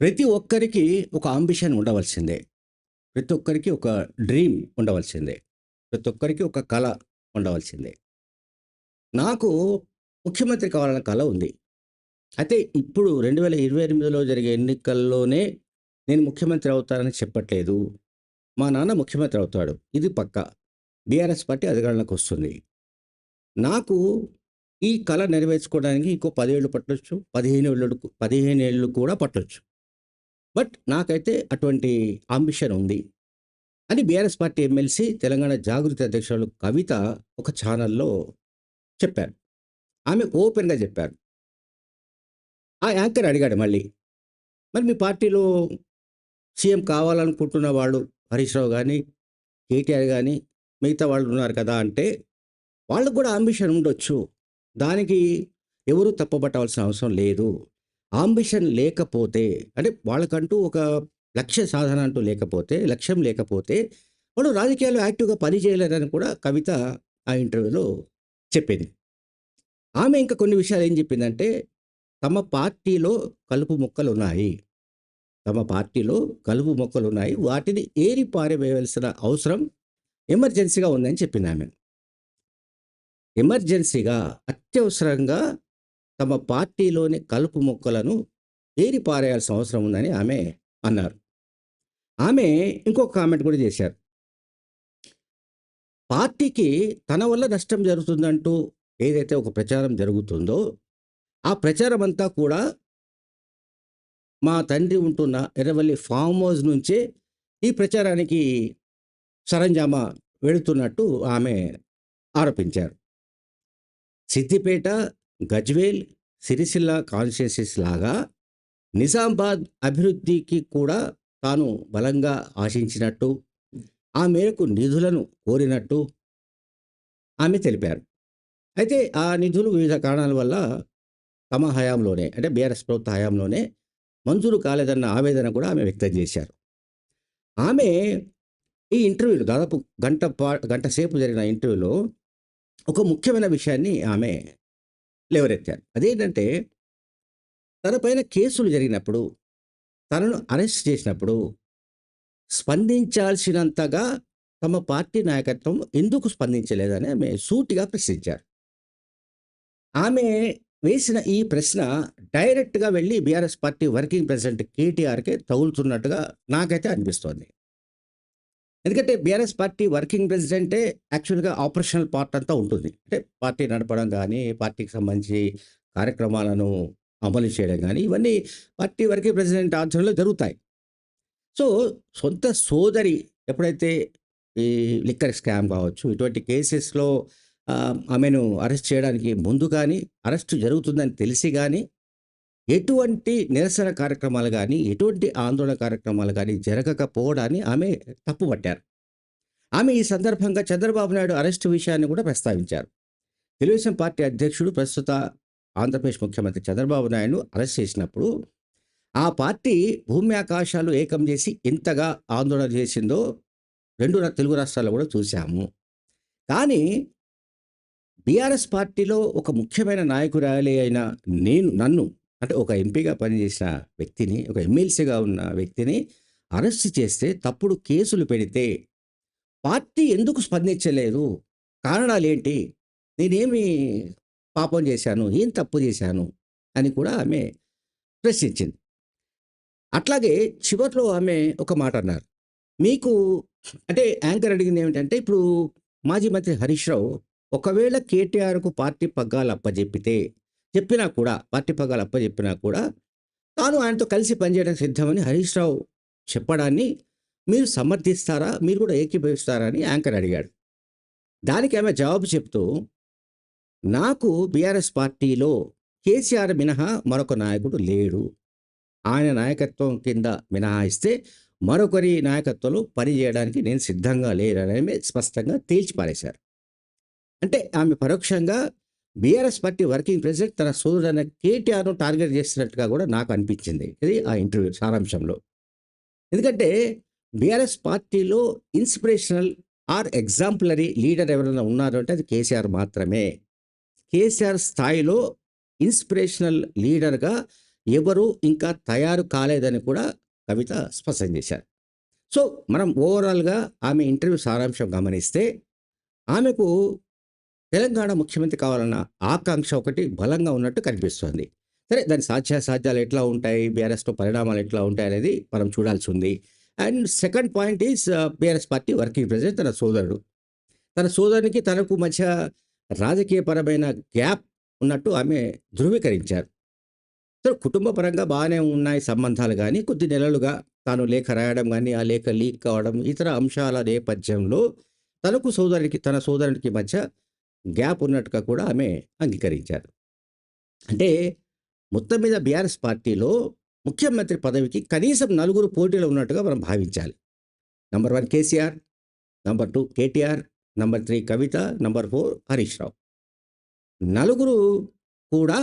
ప్రతి ఒక్కరికి ఒక అంబిషన్ ఉండవలసిందే. ప్రతి ఒక్కరికి ఒక డ్రీమ్ ఉండవలసిందే. ప్రతి ఒక్కరికి ఒక కల ఉండవలసిందే. నాకు ముఖ్యమంత్రి కావాలన్న కల ఉంది. అయితే ఇప్పుడు 2028లో జరిగే ఎన్నికల్లోనే నేను ముఖ్యమంత్రి అవుతానని చెప్పట్లేదు. మా నాన్న ముఖ్యమంత్రి అవుతాడు. ఇది పక్కా. BRS party అధికారంలోకొస్తుంది. నాకు ఈ కల నెరవేర్చుకోవడానికి ఇంకో 10 ఏళ్ళు పట్టొచ్చు. 15 ఏళ్ళు కూడా పట్టొచ్చు. బట్ నాకైతే అటువంటి అంబిషన్ ఉంది. అని బీఆర్ఎస్ పార్టీ ఎమ్మెల్సీ, తెలంగాణ జాగృతి అధ్యక్షురాలు కవిత ఒక ఛానల్‌లో చెప్పారు. ఆమె ఓపెన్‌గా చెప్పారు. ఆ యాంకర్ అడిగాడు మళ్ళీ, "మరి మీ పార్టీలో సీఎం కావాలనుకుంటున్న వాళ్ళు హరీష్ రావు గాని, కేటీఆర్ గాని, మిగతా వాళ్ళు ఉన్నారు కదా!" అంటే, వాళ్ళకి కూడా అంబిషన్ ఉండొచ్చు. దానికి ఎవరు తప్పుపట్టాల్సిన అవసరం లేదు. అంబిషన్ లేకపోతే అంటే వాళ్ళకంటూ ఒక లక్ష్య సాధన అంటూ లేకపోతే, లక్ష్యం లేకపోతే వాళ్ళు రాజకీయాల్లో యాక్టివ్‌గా పని చేయలేరని కూడా కవిత ఆ ఇంటర్వ్యూలో చెప్పింది. ఆమె ఇంకా కొన్ని విషయాలు ఏం చెప్పిందంటే, తమ పార్టీలో కలుపు మొక్కలున్నాయి. తమ పార్టీలో కలుపు మొక్కలున్నాయి. వాటిని ఏరి పారవేయవలసిన అవసరం ఎమర్జెన్సీగా ఉందని చెప్పిందామె. ఎమర్జెన్సీగా, అత్యవసరంగా తమ పార్టీలోని కలుపు మొక్కలను ఏరి పారేయాల్సిన అవసరం ఉందని ఆమె అన్నారు. ఆమె ఇంకొక కామెంట్ కూడా చేశారు. పార్టీకి తన వల్ల నష్టం జరుగుతుందంటూ ఏదైతే ఒక ప్రచారం జరుగుతుందో, ఆ ప్రచారం అంతా కూడా మా తండ్రి ఉంటున్న ఎర్రవల్లి ఫార్మ్ హౌస్ నుంచే ఈ ప్రచారానికి సరంజామా వెళుతున్నట్టు ఆమె ఆరోపించారు. సిద్దిపేట, గజ్వేల్, సిరిసిల్ల కాన్స్టిట్యుయెన్సీస్ లాగా నిజామాబాద్ అభివృద్ధికి కూడా తాను బలంగా ఆశించినట్టు, ఆ మేరకు నిధులను కోరినట్టు ఆమె తెలిపారు. అయితే ఆ నిధులు వివిధ కారణాల వల్ల తమ హయాంలోనే అంటే బీఆర్ఎస్ ప్రభుత్వ హయాంలోనే మంజూరు కాలేదన్న ఆవేదన కూడా ఆమె వ్యక్తం చేశారు. ఆమె ఈ ఇంటర్వ్యూలో దాదాపు గంట సేపు జరిగిన ఇంటర్వ్యూలో ఒక ముఖ్యమైన విషయాన్ని ఆమె లేవనెత్తారు. అదేంటంటే తన పైన కేసులు జరిగినప్పుడు, తనను అరెస్ట్ చేసినప్పుడు స్పందించాల్సినంతగా తమ పార్టీ నాయకత్వం ఎందుకు స్పందించలేదని ఆమె సూటిగా ప్రశ్నించారు. ఆమె వేసిన ఈ ప్రశ్న డైరెక్ట్‌గా వెళ్లి బీఆర్ఎస్ పార్టీ వర్కింగ్ ప్రెసిడెంట్ కేటీఆర్‌కే తగులుతున్నట్టుగా నాకైతే అనిపిస్తోంది. ఎందుకంటే బీఆర్ఎస్ పార్టీ వర్కింగ్ ప్రెసిడెంటే యాక్చువల్‌గా ఆపరేషనల్ పార్ట్ అంతా ఉంటుంది. అంటే పార్టీ నడపడం గానీ, పార్టీకి సంబంధించి కార్యక్రమాలను అమలు చేయడం గానీ, ఇవన్నీ పార్టీ వర్కింగ్ ప్రెసిడెంట్ ఆధ్వర్యంలో జరుగుతాయి. సో, సొంత సోదరి ఎప్పుడైతే ఈ లిక్కర్ స్కామ్ కావచ్చు, ఇటువంటి కేసెస్‌లో ఆమెను అరెస్ట్ చేయడానికి ముందు గానీ, అరెస్టు జరుగుతుందని తెలిసి గానీ, ఎటువంటి నిరసన కార్యక్రమాలు గానీ, ఎటువంటి ఆందోళన కార్యక్రమాలు గానీ జరగకపోవడాన్ని ఆమె తప్పుపట్టారు. ఆమె ఈ సందర్భంగా చంద్రబాబు నాయుడు అరెస్టు విషయాన్ని కూడా ప్రస్తావించారు. తెలుగుదేశం పార్టీ అధ్యక్షుడు, ప్రస్తుత ఆంధ్రప్రదేశ్ ముఖ్యమంత్రి చంద్రబాబు నాయుడును అరెస్ట్ చేసినప్పుడు, ఆ పార్టీ భూమి ఆకాశాలు ఏకం చేసి ఎంతగా ఆందోళన చేసిందో 2 తెలుగు రాష్ట్రాల్లో కూడా చూసాము. కానీ బీఆర్ఎస్ పార్టీలో ఒక ముఖ్యమైన నాయకురాలి అయిన నన్ను అంటే ఒక ఎంపీగా పనిచేసిన వ్యక్తిని, ఒక ఎమ్మెల్సీగా ఉన్న వ్యక్తిని అరెస్ట్ చేస్తే, తప్పుడు కేసులు పెడితే పార్టీ ఎందుకు స్పందించలేదు? కారణాలేంటి? నేనేమి పాపం చేశాను? ఏం తప్పు చేశాను? అని కూడా ఆమె ప్రశ్నించింది. అట్లాగే చివర్లో ఆమె ఒక మాట అన్నారు. మీకు అంటే యాంకర్ అడిగిందేమిటంటే, ఇప్పుడు మాజీ మంత్రి హరీష్ రావు ఒకవేళ కేటీఆర్‌కు పార్టీ పగ్గాలు అప్పజెప్పితే, చెప్పినా కూడా పార్టీ పగ్గాలు అప్పజెప్పినా కూడా, తాను ఆయనతో కలిసి పనిచేయడానికి సిద్ధమని హరీష్ రావు చెప్పడాన్ని మీరు సమర్థిస్తారా? మీరు కూడా ఏకీభవిస్తారా? అని యాంకర్ అడిగాడు. దానికి ఆమె జవాబు చెప్తూ, నాకు బీఆర్ఎస్ పార్టీలో కేసీఆర్ మినహా మరొక నాయకుడు లేడు. ఆయన నాయకత్వం కింద మినహాయిస్తే మరొకరి నాయకత్వంలో పనిచేయడానికి నేను సిద్ధంగా లేనని ఆమె స్పష్టంగా తేల్చి పారేశారు. అంటే ఆమె పరోక్షంగా బీఆర్ఎస్ పార్టీ వర్కింగ్ ప్రెసిడెంట్ తన సోదరుడైన కేటీఆర్‌ను టార్గెట్ చేస్తున్నట్టుగా కూడా నాకు అనిపించింది. ఇది ఆ ఇంటర్వ్యూ సారాంశంలో. ఎందుకంటే బీఆర్ఎస్ పార్టీలో ఇన్స్‌పిరేషనల్ ఆర్ ఎగ్జాంపులరీ లీడర్ ఎవరైనా ఉన్నారు అంటే అది కేసీఆర్ మాత్రమే. కేసీఆర్ స్థాయిలో ఇన్స్‌పిరేషనల్ లీడర్‌గా ఎవరు ఇంకా తయారు కాలేదని కూడా కవిత స్పష్టం చేశారు. సో, మనం ఓవరాల్‌గా ఆమె ఇంటర్వ్యూ సారాంశం గమనిస్తే, ఆమెకు తెలంగాణ ముఖ్యమంత్రి కావాలన్న ఆకాంక్ష ఒకటి బలంగా ఉన్నట్టు కనిపిస్తోంది. సరే, దాని సాధ్యాసాధ్యాలు ఎట్లా ఉంటాయి, బీఆర్ఎస్‌లో పరిణామాలు ఎట్లా ఉంటాయనేది మనం చూడాల్సి ఉంది. And second point is BRS party working president తన సోదరుడు. తన సోదరునికి తనకు మధ్య రాజకీయపరమైన గ్యాప్ ఉన్నట్టు ఆమె ధృవీకరించారు. సో, కుటుంబ పరంగా బాగానే ఉన్నాయి సంబంధాలు గానీ, కొద్ది నెలలుగా తాను లేఖ రాయడం గానీ, ఆ లేఖ లీక్ కావడం, ఇతర అంశాల నేపథ్యంలో తన సోదరునికి మధ్య గ్యాప్ ఉన్నట్టుగా కూడా ఆమె అంగీకరించారు. అంటే మొత్తం మీద బీఆర్ఎస్ పార్టీలో ముఖ్యమంత్రి పదవికి కనీసం నలుగురు పోటీలో ఉన్నట్టుగా మనం భావించాలి. Number 1 KCR, number 2 KTR, number 3 కవిత, నంబర్ 4 హరీష్ రావు. నలుగురు కూడా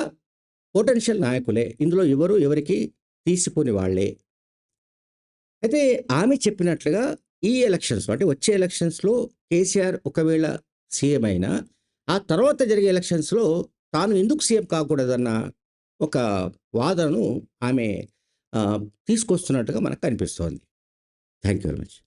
పొటెన్షియల్ నాయకులే. ఇందులో ఎవరు ఎవరికీ తీసిపోని వాళ్ళే. అయితే ఆమె చెప్పినట్లుగా ఈ ఎలక్షన్స్‌లో అంటే వచ్చే ఎలక్షన్స్‌లో కేసీఆర్ ఒకవేళ సీఎం అయినా, ఆ తర్వాత జరిగే ఎలక్షన్స్‌లో తాను ఎందుకు సీఎం కాకూడదన్న ఒక వాదనను ఆమె తీసుకొస్తున్నట్టుగా మనకు కనిపిస్తోంది. Thank you very much.